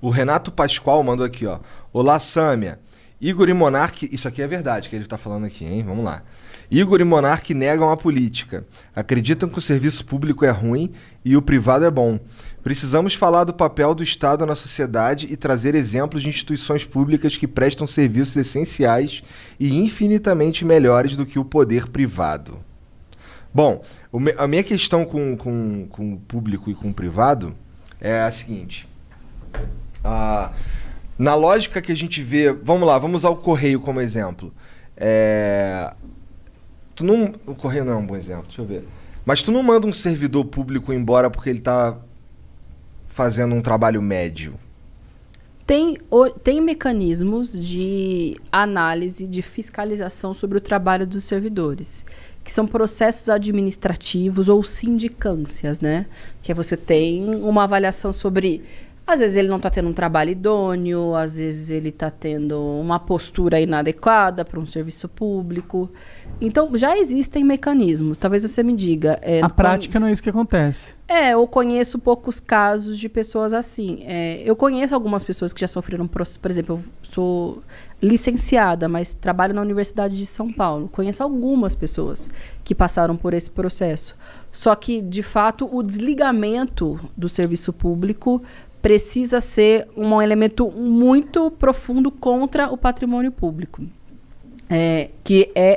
O Renato Pascoal mandou aqui, ó. Olá, Sâmia. Igor e Monark... Isso aqui é verdade que ele tá falando aqui, hein? Vamos lá. Igor e Monark negam a política. Acreditam que o serviço público é ruim e o privado é bom. Precisamos falar do papel do Estado na sociedade e trazer exemplos de instituições públicas que prestam serviços essenciais e infinitamente melhores do que o poder privado. Bom, a minha questão com o público e com o privado é a seguinte. Na lógica que a gente vê... Vamos lá, vamos usar o Correio como exemplo. O Correio não é um bom exemplo, deixa eu ver. Mas tu não manda um servidor público embora porque ele tá fazendo um trabalho médio? Tem mecanismos de análise, de fiscalização sobre o trabalho dos servidores, que são processos administrativos ou sindicâncias, né? Que você tem uma avaliação sobre... Às vezes ele não está tendo um trabalho idôneo, às vezes ele está tendo uma postura inadequada para um serviço público. Então, já existem mecanismos. Talvez você me diga... A prática não é isso que acontece. Eu conheço poucos casos de pessoas assim. Eu conheço algumas pessoas que já sofreram... Por exemplo, eu sou licenciada, mas trabalho na Universidade de São Paulo. Conheço algumas pessoas que passaram por esse processo. Só que, de fato, o desligamento do serviço público precisa ser um elemento muito profundo contra o patrimônio público.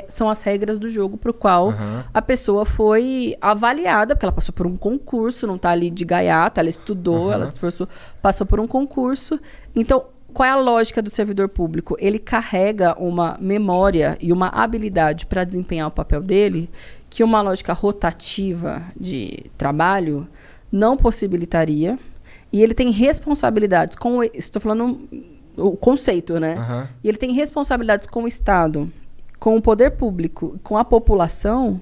São as regras do jogo para o qual a pessoa foi avaliada, porque ela passou por um concurso, não está ali de gaiata, ela estudou, ela se esforçou, passou por um concurso. Então, qual é a lógica do servidor público? Ele carrega uma memória e uma habilidade para desempenhar o papel dele, que uma lógica rotativa de trabalho não possibilitaria. E ele tem responsabilidades com... Estou falando o conceito, né? E ele tem responsabilidades com o Estado, com o poder público, com a população,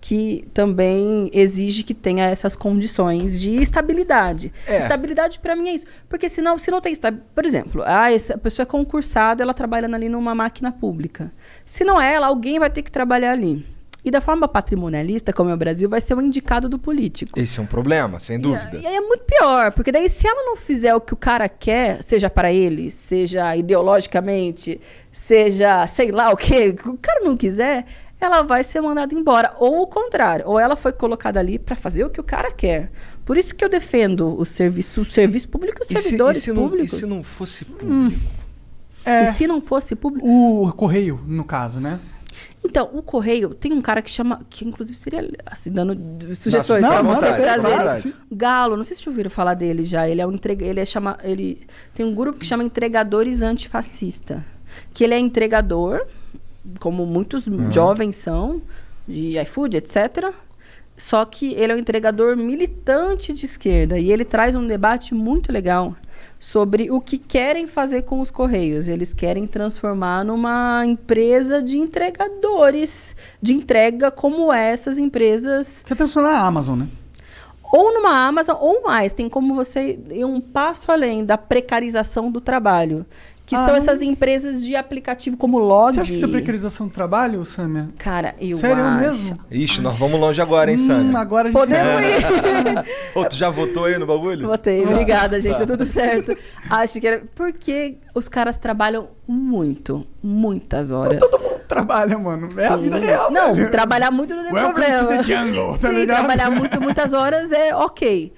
que também exige que tenha essas condições de estabilidade. Estabilidade, para mim, é isso. Porque se não tem estabilidade... Por exemplo, essa pessoa é concursada, ela trabalha ali numa máquina pública. Se não é ela, alguém vai ter que trabalhar ali. E da forma patrimonialista, como é o Brasil, vai ser um indicado do político. Esse é um problema, sem dúvida. E aí é muito pior, porque daí se ela não fizer o que o cara quer, seja para ele, seja ideologicamente, seja sei lá o que o cara não quiser, ela vai ser mandada embora. Ou o contrário, ou ela foi colocada ali para fazer o que o cara quer. Por isso que eu defendo o serviço público e os servidores públicos. E se não fosse público? E se não fosse público? O Correio, no caso, né? Então, o Correio tem um cara que chama, que inclusive seria assim, dando sugestões para vocês trazerem. Galo, não sei se vocês ouviram falar dele já. Ele tem um grupo que chama Entregadores Antifascista, que ele é entregador, como muitos jovens são, de iFood, etc. Só que ele é um entregador militante de esquerda e ele traz um debate muito legal sobre o que querem fazer com os Correios. Eles querem transformar numa empresa de entregadores, de entrega como essas empresas... Quer transformar a Amazon, né? Ou numa Amazon, ou mais. Tem como você ir um passo além da precarização do trabalho. Que são essas empresas de aplicativo como Log. Você acha que isso é precarização do trabalho, Sâmia? Cara, eu Sério acho. mesmo? Ixi, nós vamos longe agora, hein, Sâmia? Agora a gente... Podemos ir. Ô, tu já votou aí no bagulho? Votei, obrigada, gente, tá tudo certo. Acho que era... Porque os caras trabalham muitas horas. Todo mundo trabalha, mano. É a vida real. Não, velho. trabalhar muito não tem problema. To the jungle, tá Sim, ligado? trabalhar muitas horas é ok.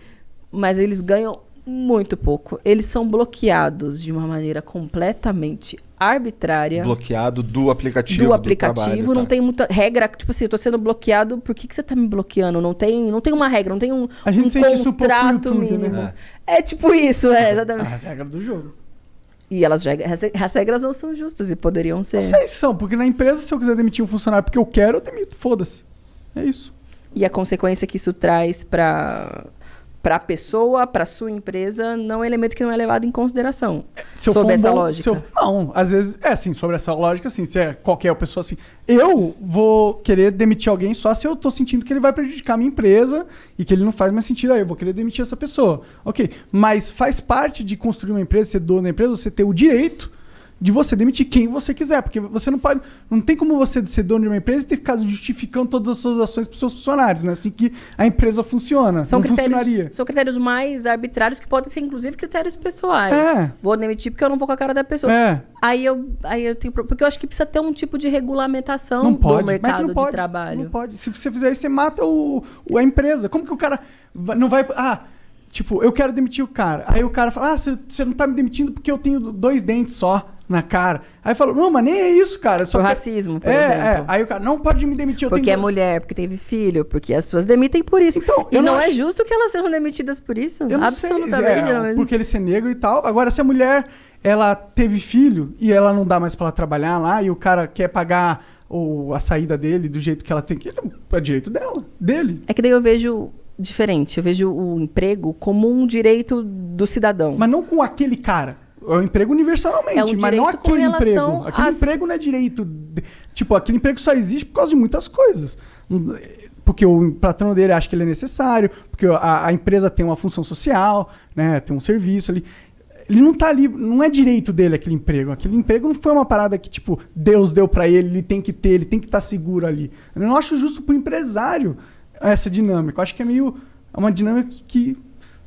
Mas eles ganham muito pouco. Eles são bloqueados de uma maneira completamente arbitrária. Bloqueado do aplicativo. Do aplicativo. Trabalho, não tem muita regra. Tipo assim, eu tô sendo bloqueado. Por que você tá me bloqueando? Não tem uma regra, não tem um A gente sente isso um pouco no contrato YouTube, mínimo. né? É tipo isso, exatamente. As regras do jogo. E as regras não são justas e poderiam ser. Não sei se são, porque na empresa, se eu quiser demitir um funcionário porque eu quero, eu demito. Foda-se. É isso. E a consequência que isso traz para a pessoa, para sua empresa, não é um elemento que não é levado em consideração. Sobre essa lógica. Não, às vezes, assim, sobre essa lógica, assim, se é qualquer pessoa assim, eu vou querer demitir alguém só se eu tô sentindo que ele vai prejudicar a minha empresa e que ele não faz mais sentido, aí eu vou querer demitir essa pessoa. Ok, mas faz parte de construir uma empresa, ser dono da empresa, você ter o direito de você demitir quem você quiser, porque você não tem como você ser dono de uma empresa e ter ficado justificando todas as suas ações para os seus funcionários, né? Assim que a empresa funciona, não funcionaria. São critérios mais arbitrários que podem ser, inclusive, critérios pessoais. Vou demitir porque eu não vou com a cara da pessoa. Aí eu tenho... Porque eu acho que precisa ter um tipo de regulamentação do mercado de trabalho. Não pode. Se você fizer isso, você mata a empresa. Como que o cara não vai... Tipo, eu quero demitir o cara. Aí o cara fala, você não tá me demitindo porque eu tenho 2 dentes só na cara. Aí fala, não, mas nem é isso, cara. Por racismo, por exemplo. Aí o cara, não pode me demitir. Porque é mulher, porque teve filho, porque as pessoas demitem por isso. Então, e não é justo que elas sejam demitidas por isso. Absolutamente. Porque ele ser negro e tal. Agora, se a mulher, ela teve filho e ela não dá mais pra ela trabalhar lá e o cara quer pagar a saída dele do jeito que ela tem que... É direito dele. É que daí eu vejo... diferente. Eu vejo o emprego como um direito do cidadão. Mas não com aquele cara. É um emprego universalmente, mas não aquele emprego. Aquele emprego não é direito. Tipo, aquele emprego só existe por causa de muitas coisas. Porque o patrão dele acha que ele é necessário, porque a empresa tem uma função social, né? Tem um serviço ali. Ele não tá ali, não é direito dele aquele emprego. Aquele emprego não foi uma parada que, tipo, Deus deu pra ele tem que ter, ele tem que estar seguro ali. Eu não acho justo pro empresário essa dinâmica. Eu acho que é meio uma dinâmica que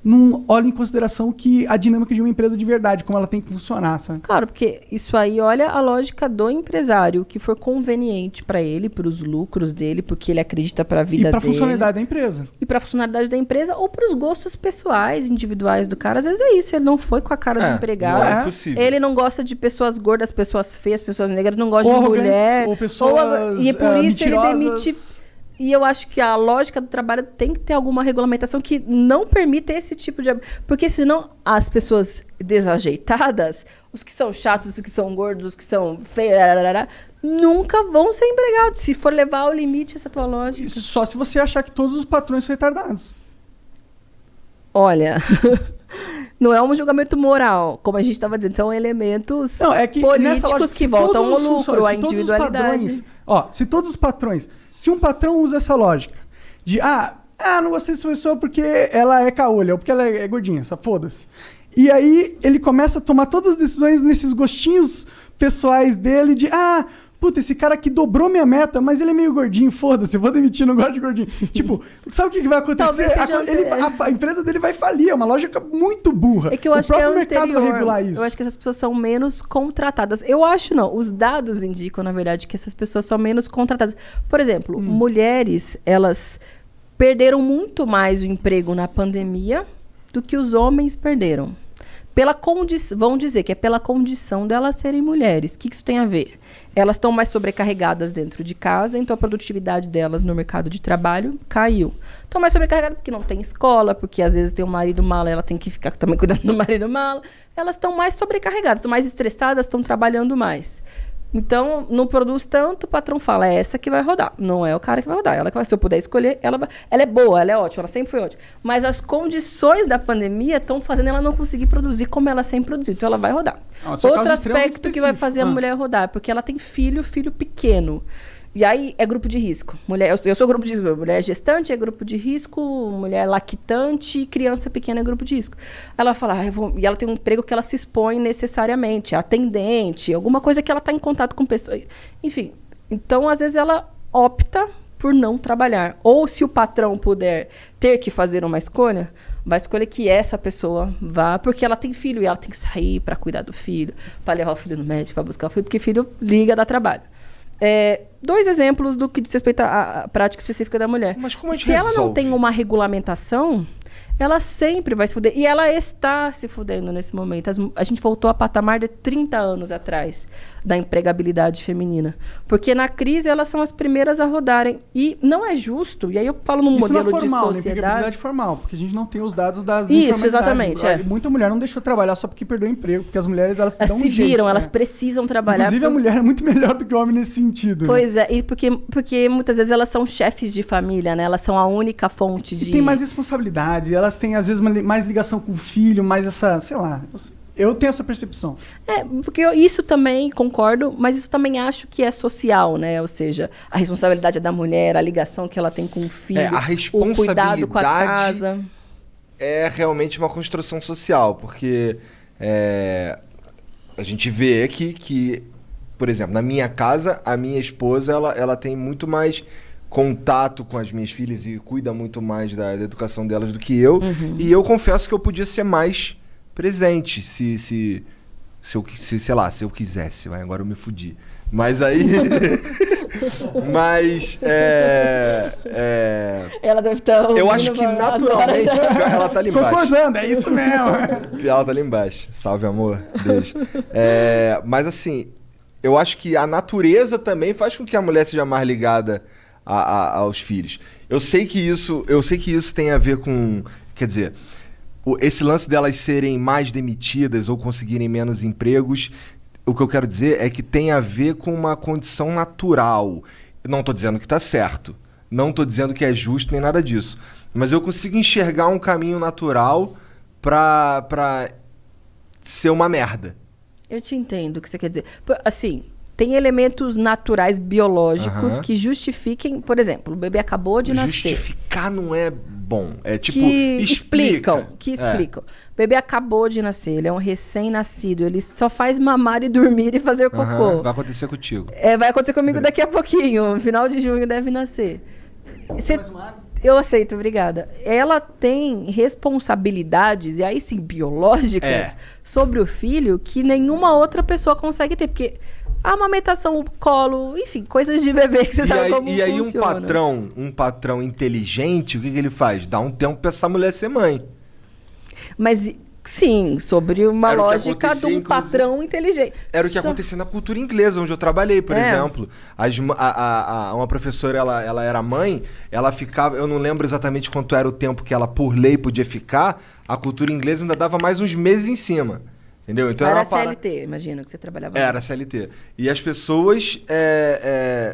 não olha em consideração que a dinâmica de uma empresa de verdade, como ela tem que funcionar, sabe? Claro, porque isso aí olha a lógica do empresário, o que for conveniente para ele, para os lucros dele, porque ele acredita para a vida dele. E para a funcionalidade da empresa. E para a funcionalidade da empresa ou para os gostos pessoais, individuais do cara. Às vezes é isso, ele não foi com a cara do empregado. Não é possível. Ele não gosta de pessoas gordas, pessoas feias, pessoas negras, não gosta de mulher. Ou pessoas e por isso mentirosas. ele demite... E eu acho que a lógica do trabalho tem que ter alguma regulamentação que não permita esse tipo de... Porque senão as pessoas desajeitadas, os que são chatos, os que são gordos, os que são feios, nunca vão ser empregados. Se for levar ao limite essa tua lógica. Só se você achar que todos os patrões são retardados. Olha... Não é um julgamento moral, como a gente estava dizendo, são elementos políticos que voltam ao lucro, à individualidade. Se todos os patrões... Se um patrão usa essa lógica de, não gostei dessa pessoa porque ela é caolha, ou porque ela é gordinha, só foda-se. E aí ele começa a tomar todas as decisões nesses gostinhos pessoais dele de, puta, esse cara aqui dobrou minha meta, mas ele é meio gordinho, foda-se, eu vou demitir, não gosto de gordinho. Tipo, sabe o que vai acontecer? A empresa dele vai falir, é uma lógica muito burra. É que eu acho que é o mercado vai regular isso. Eu acho que essas pessoas são menos contratadas. Eu acho não, os dados indicam, na verdade, que essas pessoas são menos contratadas. Por exemplo, mulheres, elas perderam muito mais o emprego na pandemia do que os homens perderam. Vão dizer que é pela condição delas serem mulheres. O que isso tem a ver? Elas estão mais sobrecarregadas dentro de casa, então a produtividade delas no mercado de trabalho caiu. Estão mais sobrecarregadas porque não tem escola, porque às vezes tem um marido mala, ela tem que ficar também cuidando do marido mala. Elas estão mais sobrecarregadas, estão mais estressadas, estão trabalhando mais. Então, não produz tanto, o patrão fala, é essa que vai rodar. Não é o cara que vai rodar. Ela que vai, se eu puder escolher, ela é boa, ela é ótima, ela sempre foi ótima. Mas as condições da pandemia estão fazendo ela não conseguir produzir como ela sempre produziu. Então, ela vai rodar. Outro aspecto que vai fazer a mulher rodar, porque ela tem filho pequeno. E aí é grupo de risco. Eu sou grupo de risco. Mulher gestante é grupo de risco, mulher lactante, criança pequena é grupo de risco. Ela fala, e ela tem um emprego que ela se expõe necessariamente, atendente, alguma coisa que ela está em contato com pessoas. Enfim, então às vezes ela opta por não trabalhar. Ou se o patrão puder ter que fazer uma escolha, vai escolher que essa pessoa vá, porque ela tem filho e ela tem que sair para cuidar do filho, para levar o filho no médico, para buscar o filho, porque filho liga, dá trabalho. 2 exemplos do que diz respeito à prática específica da mulher. Mas como a gente Se ela não tem uma regulamentação, ela sempre vai se fuder. E ela está se fudendo nesse momento. A gente voltou a patamar de 30 anos atrás da empregabilidade feminina. Porque na crise elas são as primeiras a rodarem. E não é justo, e aí eu falo num modelo formal, de sociedade... empregabilidade formal, porque a gente não tem os dados das Isso, exatamente. Muita mulher não deixou trabalhar só porque perdeu o emprego, porque as mulheres elas dão se viram, elas precisam trabalhar. Inclusive a mulher é muito melhor do que o homem nesse sentido. Pois é, e porque muitas vezes elas são chefes de família, né? Elas são a única fonte de... E tem mais responsabilidade, elas têm às vezes mais ligação com o filho, mais essa, sei lá... Eu tenho essa percepção. Porque isso também concordo, mas isso também acho que é social, né? Ou seja, a responsabilidade é da mulher, a ligação que ela tem com o filho, a responsabilidade, o cuidado com a casa. É realmente uma construção social, porque a gente vê que, por exemplo, na minha casa, a minha esposa, ela tem muito mais contato com as minhas filhas e cuida muito mais da educação delas do que eu. E eu confesso que eu podia ser mais presente se eu quisesse. Agora eu me fudi. Mas aí... Mas, Ela deve estar... Eu acho que naturalmente... Ela tá ali embaixo. Concordando, é isso mesmo. Ela tá ali embaixo. Salve, amor. Beijo. Mas assim, eu acho que a natureza também faz com que a mulher seja mais ligada aos filhos. Eu sei que isso tem a ver com... Quer dizer, esse lance delas serem mais demitidas ou conseguirem menos empregos... O que eu quero dizer é que tem a ver com uma condição natural. Não tô dizendo que tá certo. Não tô dizendo que é justo nem nada disso. Mas eu consigo enxergar um caminho natural pra ser uma merda. Eu te entendo o que você quer dizer. Assim, tem elementos naturais biológicos que justifiquem... Por exemplo, o bebê acabou de nascer. Justificar não é bom. É tipo, explicam. O bebê acabou de nascer, ele é um recém-nascido, ele só faz mamar e dormir e fazer cocô. Vai acontecer contigo. Vai acontecer comigo daqui a pouquinho, no final de junho deve nascer. Eu aceito, obrigada. Ela tem responsabilidades, e aí sim, biológicas, sobre o filho que nenhuma outra pessoa consegue ter, porque a amamentação, o colo, enfim, coisas de bebê que você sabe como funciona. E aí um patrão inteligente, o que ele faz? Dá um tempo pra essa mulher ser mãe. Mas, sim, sobre uma lógica de um patrão inteligente. Era o que acontecia na cultura inglesa, onde eu trabalhei, por exemplo. Uma professora, ela era mãe, ela ficava... Eu não lembro exatamente quanto era o tempo que ela, por lei, podia ficar. A cultura inglesa ainda dava mais uns meses em cima. Entendeu? Então era CLT, imagino que você trabalhava. Era CLT. E as pessoas,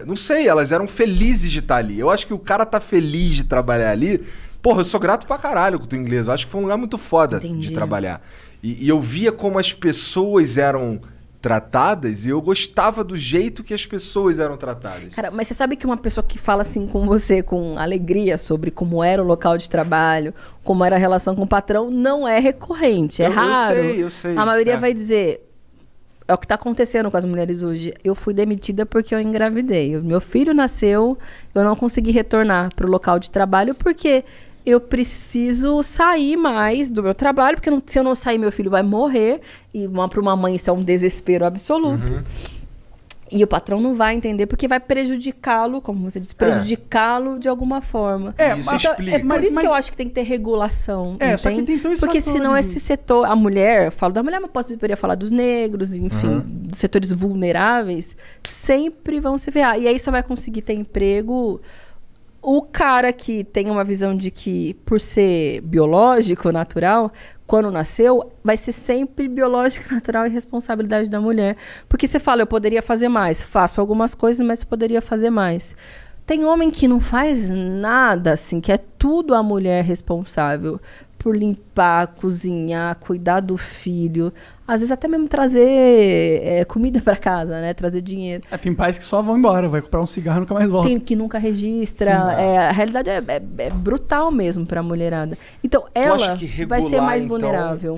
não sei, elas eram felizes de estar ali. Eu acho que o cara tá feliz de trabalhar ali... Porra, eu sou grato pra caralho com o inglês. Eu acho que foi um lugar muito foda de trabalhar. E eu via como as pessoas eram tratadas e eu gostava do jeito que as pessoas eram tratadas. Cara, mas você sabe que uma pessoa que fala assim com você, com alegria sobre como era o local de trabalho, como era a relação com o patrão, não é recorrente, é raro. Eu sei. A maioria vai dizer... É o que está acontecendo com as mulheres hoje. Eu fui demitida porque eu engravidei. Meu filho nasceu, eu não consegui retornar para o local de trabalho porque eu preciso sair mais do meu trabalho, porque se eu não sair, meu filho vai morrer. E para uma mãe isso é um desespero absoluto. E o patrão não vai entender porque vai prejudicá-lo, como você disse, prejudicá-lo de alguma forma. Isso explica. Por isso que eu acho que tem que ter regulação. Entende? Só que tem dois porque fatores. senão esse setor, a mulher, falo da mulher, mas deveria falar dos negros, enfim, dos setores vulneráveis, sempre vão se ferrar. E aí só vai conseguir ter emprego o cara que tem uma visão de que, por ser biológico, natural, quando nasceu, vai ser sempre biológico, natural e responsabilidade da mulher. Porque você fala, eu poderia fazer mais. Faço algumas coisas, mas eu poderia fazer mais. Tem homem que não faz nada, assim, que é tudo a mulher responsável por limpar, cozinhar, cuidar do filho. Às vezes até mesmo trazer comida para casa, né? Trazer dinheiro. Tem pais que só vão embora, vai comprar um cigarro e nunca mais volta. Tem que nunca registra. A realidade é brutal mesmo para a mulherada. Então, ela vai ser mais vulnerável.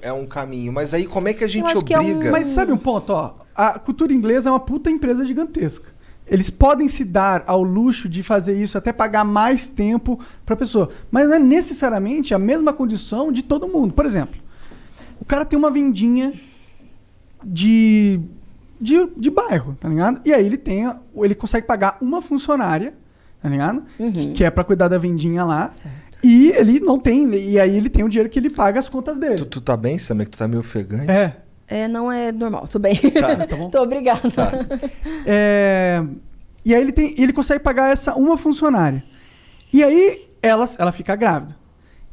É um caminho. Mas aí como é que a gente obriga? Mas sabe um ponto, ó? A cultura inglesa é uma puta empresa gigantesca. Eles podem se dar ao luxo de fazer isso, até pagar mais tempo para a pessoa. Mas não é necessariamente a mesma condição de todo mundo. Por exemplo, o cara tem uma vendinha de bairro, tá ligado? E aí ele consegue pagar uma funcionária, tá ligado? Que é para cuidar da vendinha lá. Certo. E ele não tem, e aí ele tem o dinheiro que ele paga as contas dele. Tu tá bem, Sam? Que tu tá meio ofegante? Não é normal, tudo bem. Tá bom. Tô obrigada. Tá. E aí ele consegue pagar essa uma funcionária. E aí ela fica grávida.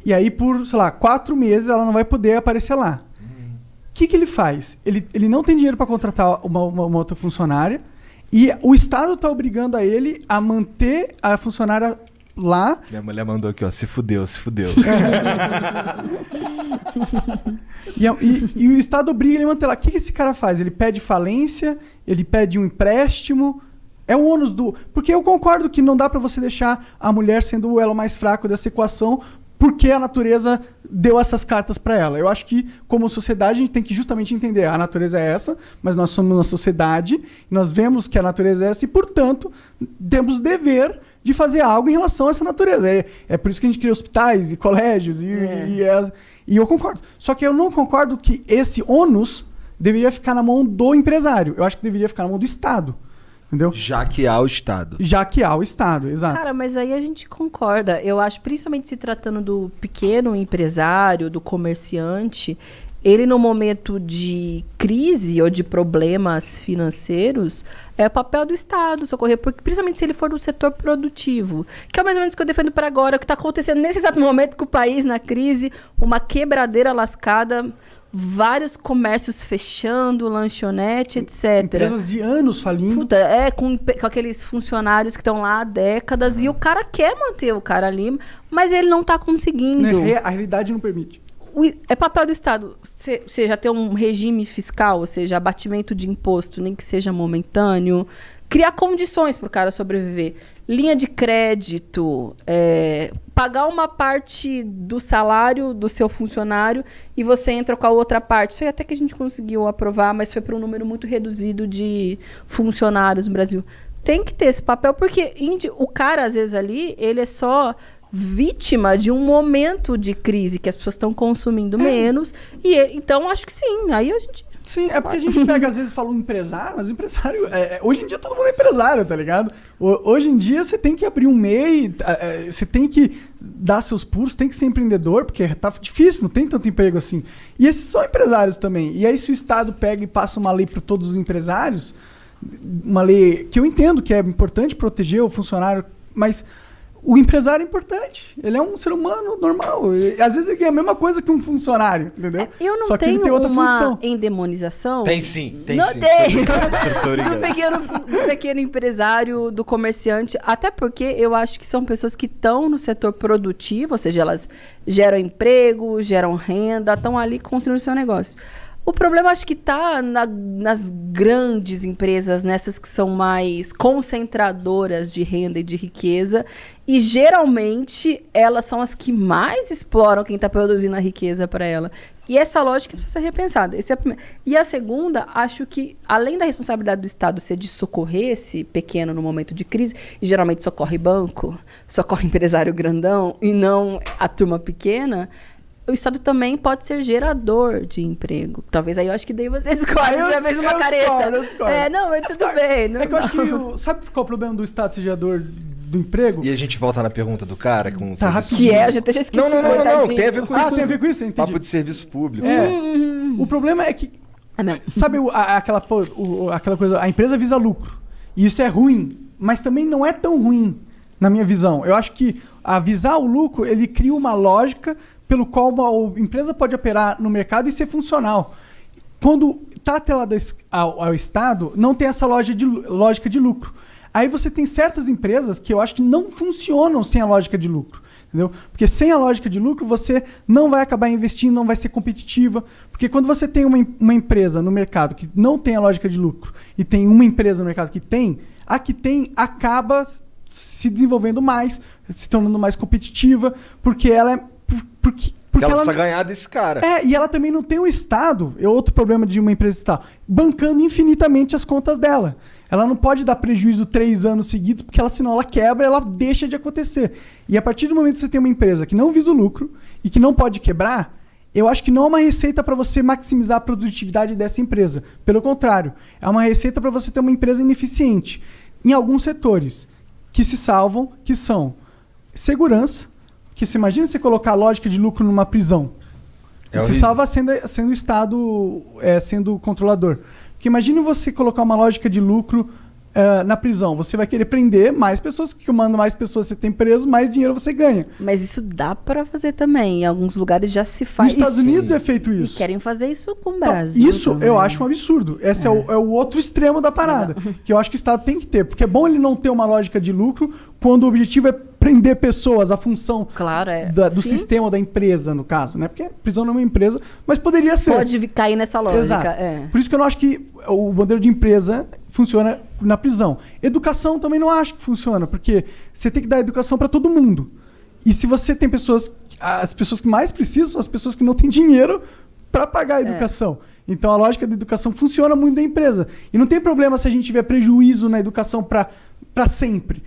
E aí por, 4 meses ela não vai poder aparecer lá. O que ele faz? Ele não tem dinheiro para contratar uma outra funcionária e o Estado tá obrigando a ele a manter a funcionária lá. Minha mulher mandou aqui, ó, se fudeu. E o Estado obriga ele a manter lá. O que esse cara faz? Ele pede falência, ele pede um empréstimo. É o ônus do... Porque eu concordo que não dá pra você deixar a mulher sendo o elo mais fraco dessa equação porque a natureza deu essas cartas para ela. Eu acho que, como sociedade, a gente tem que justamente entender a natureza é essa, mas nós somos uma sociedade, nós vemos que a natureza é essa e, portanto, temos o dever de fazer algo em relação a essa natureza. É por isso que a gente cria hospitais e colégios e eu concordo. Só que eu não concordo que esse ônus deveria ficar na mão do empresário. Eu acho que deveria ficar na mão do Estado. Entendeu? Já que há o Estado. Já que há o Estado, exato. Cara, mas aí a gente concorda. Eu acho, principalmente se tratando do pequeno empresário, do comerciante, ele no momento de crise ou de problemas financeiros, é o papel do Estado socorrer, porque, principalmente se ele for do setor produtivo, que é mais ou menos o que eu defendo para agora, o que está acontecendo nesse exato momento com o país na crise, uma quebradeira lascada, vários comércios fechando, lanchonete, etc. Empresas de anos falindo. Puta, com aqueles funcionários que estão lá há décadas e o cara quer manter o cara ali, mas ele não está conseguindo. A realidade não permite. É papel do Estado, seja ter um regime fiscal, ou seja, abatimento de imposto, nem que seja momentâneo, criar condições para o cara sobreviver. Linha de crédito, pagar uma parte do salário do seu funcionário e você entra com a outra parte. Isso aí até que a gente conseguiu aprovar, mas foi para um número muito reduzido de funcionários no Brasil. Tem que ter esse papel, porque o cara, às vezes, ali, ele é só vítima de um momento de crise que as pessoas estão consumindo menos. Então, acho que sim. Aí a gente... Sim, é porque a gente pega, às vezes, fala um empresário, mas o empresário... hoje em dia todo mundo é empresário, tá ligado? Hoje em dia você tem que abrir um MEI, você tem que dar seus pulos, tem que ser empreendedor, porque tá difícil, não tem tanto emprego assim. E esses são empresários também. E aí se o Estado pega e passa uma lei para todos os empresários, uma lei que eu entendo que é importante proteger o funcionário, mas... O empresário é importante. Ele é um ser humano normal. Às vezes ele ganha a mesma coisa que um funcionário, entendeu? Eu não Só que tenho ele tem outra uma função. endemonização. Tem sim, tem não sim. Tem. Do do pequeno empresário, do comerciante. Até porque eu acho que são pessoas que estão no setor produtivo, ou seja, elas geram emprego, geram renda, estão ali construindo o seu negócio. O problema acho que está nas grandes empresas, nessas que são mais concentradoras de renda e de riqueza. E geralmente elas são as que mais exploram quem está produzindo a riqueza para ela. E essa lógica precisa ser repensada. E a segunda, acho que além da responsabilidade do Estado ser de socorrer esse pequeno no momento de crise, e geralmente socorre banco, socorre empresário grandão e não a turma pequena, o Estado também pode ser gerador de emprego. Talvez aí eu acho que daí você discorda, você já fez uma careta. Eu discordo. Não, mas tudo bem. É que eu acho que... Sabe qual é o problema do Estado ser gerador do emprego? E a gente volta na pergunta do cara com Tá rapidinho. A gente já esqueceu. Não, tem a ver com isso. Tem a ver com isso, entendi. Papo de serviço público. O problema é que... Sabe aquela coisa... A empresa visa lucro. E isso é ruim. Mas também não é tão ruim, na minha visão. Eu acho que visar o lucro, ele cria uma lógica pelo qual uma empresa pode operar no mercado e ser funcional. Quando está atrelado ao Estado, não tem essa lógica de lucro. Aí você tem certas empresas que eu acho que não funcionam sem a lógica de lucro. Entendeu? Porque sem a lógica de lucro, você não vai acabar investindo, não vai ser competitiva. Porque quando você tem uma empresa no mercado que não tem a lógica de lucro e tem uma empresa no mercado que tem, a que tem acaba se desenvolvendo mais, se tornando mais competitiva, porque ela é... Porque ela precisa ganhar desse cara. E ela também não tem o Estado, é outro problema de uma empresa estatal, bancando infinitamente as contas dela. Ela não pode dar prejuízo 3 anos seguidos, porque senão ela quebra, ela deixa de acontecer. E a partir do momento que você tem uma empresa que não visa o lucro e que não pode quebrar, eu acho que não é uma receita para você maximizar a produtividade dessa empresa. Pelo contrário, é uma receita para você ter uma empresa ineficiente em alguns setores que se salvam, que são segurança. Que você imagina você colocar a lógica de lucro numa prisão. Você salva sendo o Estado sendo o controlador. Porque imagine você colocar uma lógica de lucro na prisão. Você vai querer prender mais pessoas, que quando mais pessoas você tem preso, mais dinheiro você ganha. Mas isso dá para fazer também. Em alguns lugares já se faz. Nos Estados Unidos é feito isso. E querem fazer isso com o Brasil. Então, isso também. Eu acho um absurdo. Esse é o outro extremo da parada. Que eu acho que o Estado tem que ter. Porque é bom ele não ter uma lógica de lucro quando o objetivo é prender pessoas, a função do sistema da empresa, no caso, né? Porque a prisão não é uma empresa, mas poderia ser. Pode cair nessa lógica. Exato. Por isso que eu não acho que o modelo de empresa funciona na prisão. Educação também não acho que funciona, porque você tem que dar educação para todo mundo. E se você tem pessoas... As pessoas que mais precisam são as pessoas que não têm dinheiro para pagar a educação. Então a lógica da educação funciona muito da empresa. E não tem problema se a gente tiver prejuízo na educação para sempre.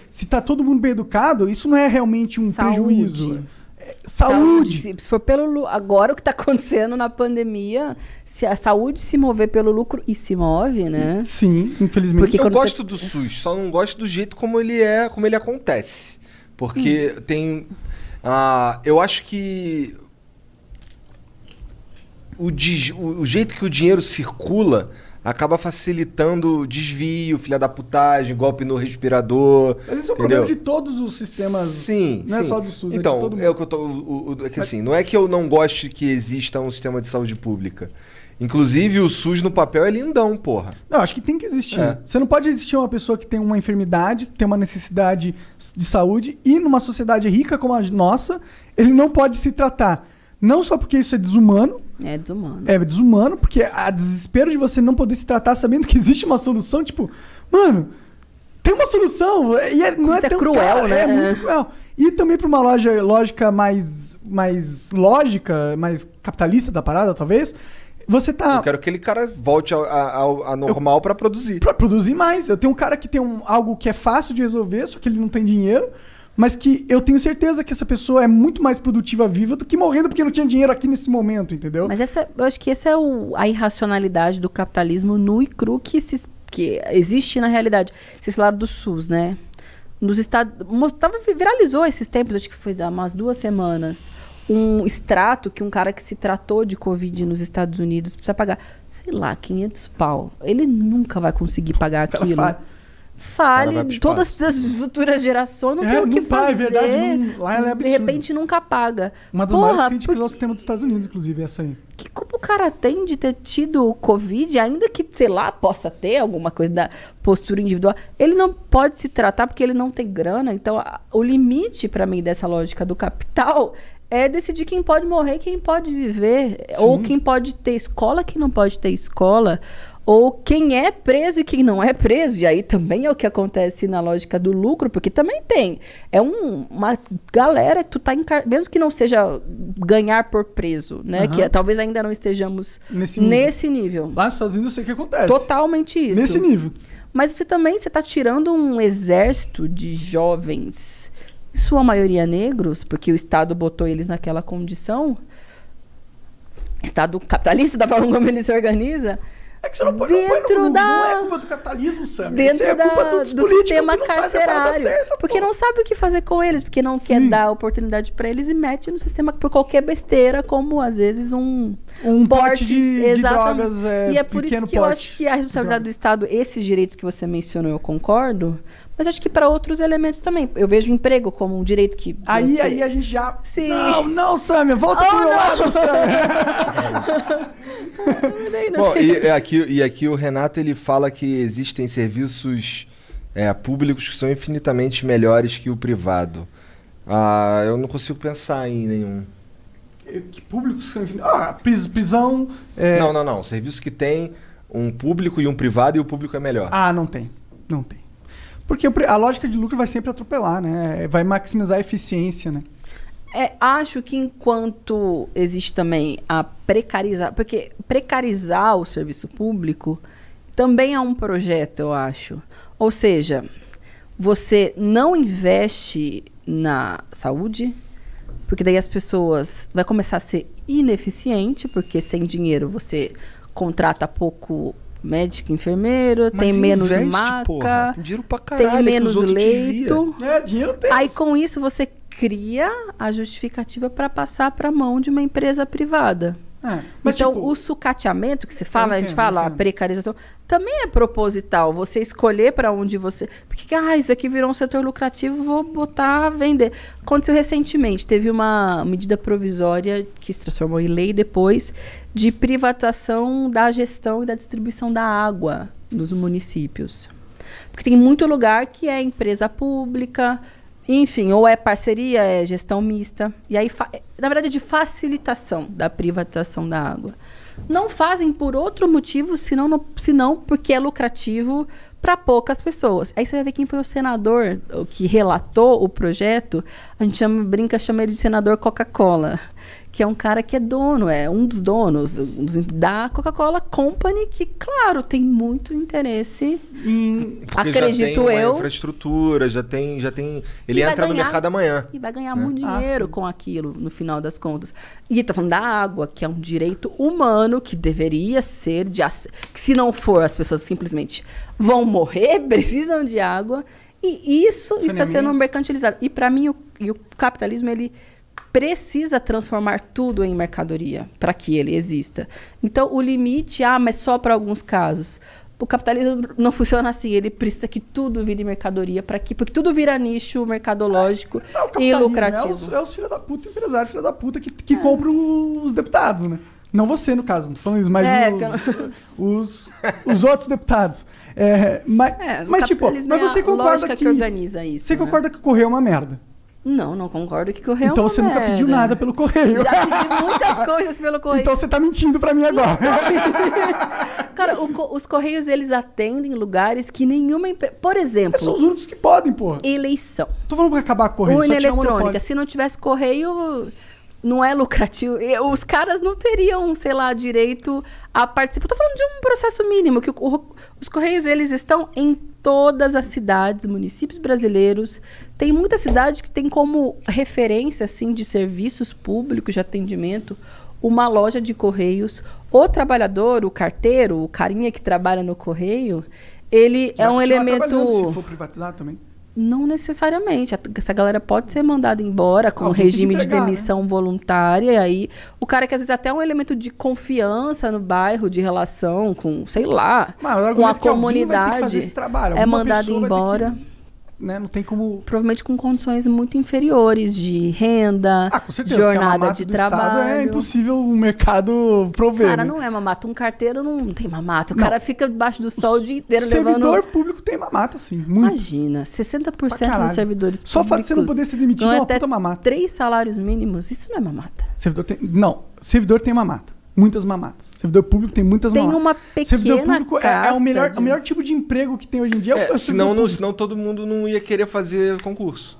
Se tá todo mundo bem educado, isso não é realmente um prejuízo. Saúde. Se for pelo agora o que está acontecendo na pandemia, se a saúde se mover pelo lucro e se move, né? Sim, infelizmente. Porque eu gosto do SUS, só não gosto do jeito como ele acontece. Porque tem... eu acho que o jeito que o dinheiro circula acaba facilitando desvio, filha da putagem, golpe no respirador. Mas isso é um problema de todos os sistemas. Sim, não é só do SUS. Então, é de todo mundo. é o que eu tô. É que assim, não é que eu não goste que exista um sistema de saúde pública. Inclusive, o SUS no papel é lindão, porra. Não, acho que tem que existir. Você não pode existir uma pessoa que tem uma enfermidade, que tem uma necessidade de saúde, e numa sociedade rica como a nossa, ele não pode se tratar. Não só porque isso é desumano. É desumano. É desumano, porque a desespero de você não poder se tratar sabendo que existe uma solução, tipo, mano, tem uma solução. E não é tão cruel, né? É muito cruel. E também para uma lógica mais lógica, mais capitalista da parada, talvez. Você tá... Eu quero que aquele cara volte a normal para produzir. Para produzir mais. Eu tenho um cara que tem algo que é fácil de resolver, só que ele não tem dinheiro, mas que eu tenho certeza que essa pessoa é muito mais produtiva viva do que morrendo porque não tinha dinheiro aqui nesse momento, entendeu? Mas eu acho que essa é a irracionalidade do capitalismo nu e cru que existe na realidade. Vocês falaram do SUS, né? Nos Estados... Viralizou esses tempos, acho que foi há umas 2 semanas, um extrato que um cara que se tratou de Covid nos Estados Unidos precisa pagar, sei lá, 500 pau. Ele nunca vai conseguir pagar aquilo. Fale, todas as futuras gerações não tem o que fazer. É verdade, lá ela é absurdo. De repente nunca paga. Uma das maiores críticas ao sistema dos Estados Unidos, inclusive, essa aí. Como o cara tem de ter tido Covid, ainda que, sei lá, possa ter alguma coisa da postura individual, ele não pode se tratar porque ele não tem grana. Então, o limite, para mim, dessa lógica do capital é decidir quem pode morrer e quem pode viver. Sim. Ou quem pode ter escola, quem não pode ter escola. Ou quem é preso e quem não é preso. E aí também é o que acontece na lógica do lucro, porque também tem. É uma galera que tu tá mesmo que não seja ganhar por preso, né? Que talvez ainda não estejamos nesse nível. Lá nos Estados Unidos eu sei o que acontece. Totalmente isso. Nesse nível. Mas você tá tirando um exército de jovens, em sua maioria negros, porque o Estado botou eles naquela condição. Estado capitalista, da forma como ele se organiza. É que você não põe não é culpa do capitalismo, Sam. Isso é culpa do sistema carcerário. Certa, porque não sabe o que fazer com eles, porque não quer dar oportunidade para eles e mete no sistema por qualquer besteira, como às vezes um porte de drogas. E é por isso que eu acho que a responsabilidade do Estado, esses direitos que você mencionou, eu concordo. Mas acho que para outros elementos também. Eu vejo o emprego como um direito que... Aí a gente já... Sim. Não, Samia, volta pro meu lado, Samia. Bom, e aqui o Renato ele fala que existem serviços públicos que são infinitamente melhores que o privado. Eu não consigo pensar em nenhum. Que públicos são prisão... Não. Serviços que tem um público e um privado e o público é melhor. Não tem. Não tem. Porque a lógica de lucro vai sempre atropelar, né? Vai maximizar a eficiência, né? Acho que enquanto existe também a precarizar... Porque precarizar o serviço público também é um projeto, eu acho. Ou seja, você não investe na saúde, porque daí as pessoas... Vai começar a ser ineficiente, porque sem dinheiro você contrata pouco... médico, enfermeiro, tem menos maca, porra. Tem dinheiro pra caralho, tem menos leito. Dinheiro tem. Aí com isso você cria a justificativa para passar para a mão de uma empresa privada. Mas então, o sucateamento que você fala, a gente fala, a precarização, também é proposital. Você escolher para onde você... Porque, isso aqui virou um setor lucrativo, vou botar a vender. Aconteceu recentemente, teve uma medida provisória que se transformou em lei depois, de privatização da gestão e da distribuição da água nos municípios. Porque tem muito lugar que é empresa pública... Enfim, ou é parceria, é gestão mista. E aí, na verdade, é de facilitação da privatização da água. Não fazem por outro motivo, senão porque é lucrativo para poucas pessoas. Aí você vai ver quem foi o senador que relatou o projeto. A gente chama ele de senador Coca-Cola, que é um cara que é dono, é um dos donos da Coca-Cola Company, que, claro, tem muito interesse em, acredito já tem eu, uma infraestrutura, já tem, ele entra no mercado amanhã. E vai ganhar muito dinheiro com aquilo, no final das contas. E tá falando da água, que é um direito humano, que deveria ser, que se não for, as pessoas simplesmente vão morrer, precisam de água, e isso está sendo mercantilizado. E para mim, o capitalismo, ele precisa transformar tudo em mercadoria para que ele exista. Então, o limite, mas só para alguns casos. O capitalismo não funciona assim. Ele precisa que tudo vire mercadoria porque tudo vira nicho mercadológico e lucrativo. É os filhos da puta, empresários, filhos da puta que compram os deputados, né? Não você, no caso, não tô falando isso, mas os outros deputados. Mas você concorda que organiza isso. Você concorda que o Correio é uma merda? Não concordo que Correio então é uma você nunca pediu nada pelo Correio. Já pedi muitas coisas pelo Correio. Então você tá mentindo pra mim agora. Cara, os Correios, eles atendem lugares que nenhuma empresa... Por exemplo... São os únicos que podem, porra. Eleição. Tô falando pra acabar com o Correio. Urna eletrônica. Se não tivesse Correio... Não é lucrativo. Os caras não teriam, sei lá, direito a participar. Estou falando de um processo mínimo, que os Correios, eles estão em todas as cidades, municípios brasileiros. Tem muita cidade que tem como referência, assim, de serviços públicos de atendimento, uma loja de Correios. O trabalhador, o carteiro, o carinha que trabalha no Correio, ele é um elemento... Se for privatizado também. Não necessariamente. Essa galera pode ser mandada embora com um regime de demissão voluntária. E aí, o cara que às vezes até é um elemento de confiança no bairro, de relação com, sei lá, com a comunidade, é mandado embora. Não tem como... Provavelmente com condições muito inferiores de renda, com certeza, jornada de trabalho. É impossível o mercado prover. Cara, não é mamata. Um carteiro não tem mamata. O cara fica debaixo do sol o dia inteiro levando... Servidor público tem mamata, sim. Muito. Imagina, 60% dos servidores públicos... Só o fato de você não poder ser demitido é uma puta mamata. 3 salários mínimos, isso não é mamata. Servidor tem mamata. Muitas mamatas. Servidor público tem muitas mamatas. Tem uma pequena servidor público é o melhor tipo de emprego que tem hoje em dia. Senão todo mundo não ia querer fazer concurso.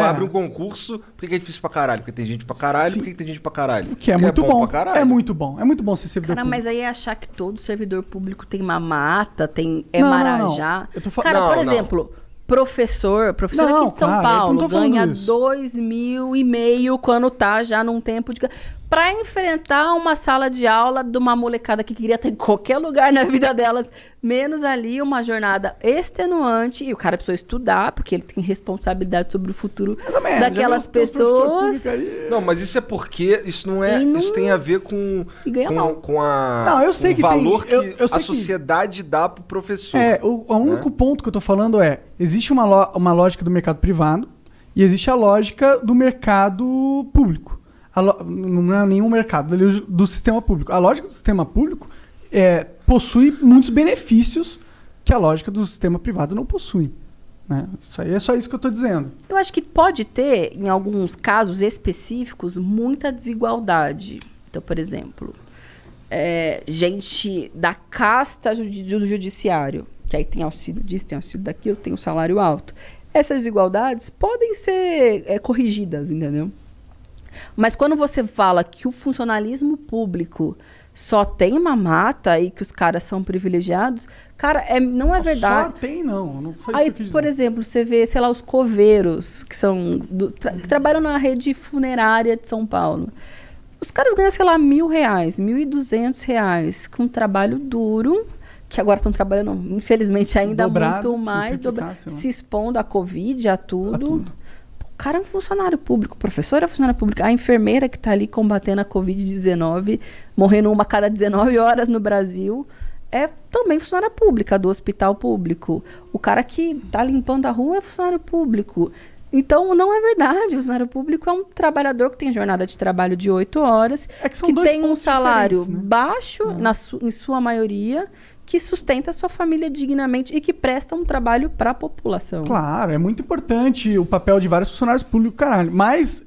Abre um concurso, por que é difícil pra caralho? Porque tem gente pra caralho, por que tem gente pra caralho? Porque é muito bom. É muito bom. É muito bom ser servidor público. Mas aí é achar que todo servidor público tem mamata, marajá. Por exemplo... Professor aqui de São Paulo ganha 2.500 quando tá já num tempo de... Para enfrentar uma sala de aula de uma molecada que queria estar em qualquer lugar na vida delas, menos ali uma jornada extenuante, e o cara precisou estudar, porque ele tem responsabilidade sobre o futuro daquelas pessoas. Não, mas isso é porque isso não é... Isso tem a ver com eu valor que a sociedade dá pro professor. O único ponto que eu tô falando existe uma lógica do mercado privado e existe a lógica do mercado público. Não é nenhum mercado, do sistema público. A lógica do sistema público possui muitos benefícios que a lógica do sistema privado não possui. Né? Isso aí é só isso que eu estou dizendo. Eu acho que pode ter, em alguns casos específicos, muita desigualdade. Então, por exemplo, gente da casta do judiciário, que aí tem auxílio disso, tem auxílio daquilo, tem um salário alto. Essas desigualdades podem ser corrigidas, entendeu? Mas quando você fala que o funcionalismo público só tem mamata e que os caras são privilegiados, cara, não é verdade. Só tem, não foi aí, isso que eu quis por dizer. exemplo, você vê, sei lá, os coveiros, que são que trabalham na rede funerária de São Paulo. Os caras ganham, sei lá, R$1.000, R$1.200, com um trabalho duro, que agora estão trabalhando, infelizmente, ainda muito mais, se expondo à Covid, a tudo. O cara é um funcionário público, o professor é funcionário público, a enfermeira que está ali combatendo a Covid-19, morrendo uma a cada 19 horas no Brasil, é também funcionária pública do hospital público. O cara que está limpando a rua é funcionário público. Então, não é verdade. O funcionário público é um trabalhador que tem jornada de trabalho de 8 horas, que tem um salário baixo, em sua maioria, que sustenta a sua família dignamente e que presta um trabalho para a população. Claro, é muito importante o papel de vários funcionários públicos, caralho. Mas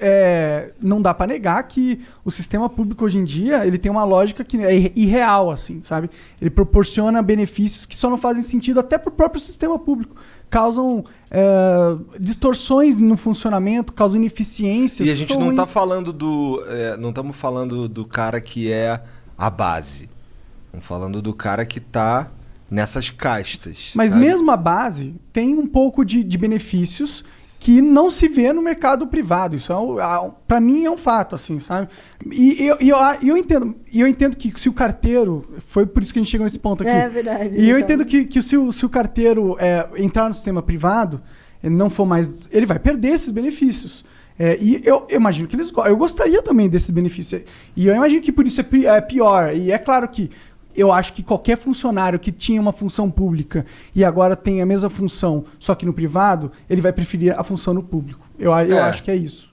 não dá para negar que o sistema público hoje em dia, ele tem uma lógica que é irreal, assim, sabe? Ele proporciona benefícios que só não fazem sentido até pro próprio sistema público. Causam distorções no funcionamento, causam ineficiências. E a gente não tá falando não estamos falando do cara que é a base. Estamos falando do cara que tá nessas castas. Mas sabe? mesmo a base tem um pouco de benefícios que não se vê no mercado privado. Isso para mim é um fato, assim, sabe? E eu entendo que se o carteiro... Foi por isso que a gente chegou nesse ponto aqui. É verdade. E eu entendo que se o carteiro entrar no sistema privado, ele não for mais... Ele vai perder esses benefícios. E eu imagino que eu gostaria também desses benefícios. E eu imagino que por isso é pior. E é claro que eu acho que qualquer funcionário que tinha uma função pública e agora tem a mesma função, só que no privado, ele vai preferir a função no público. Eu acho que é isso.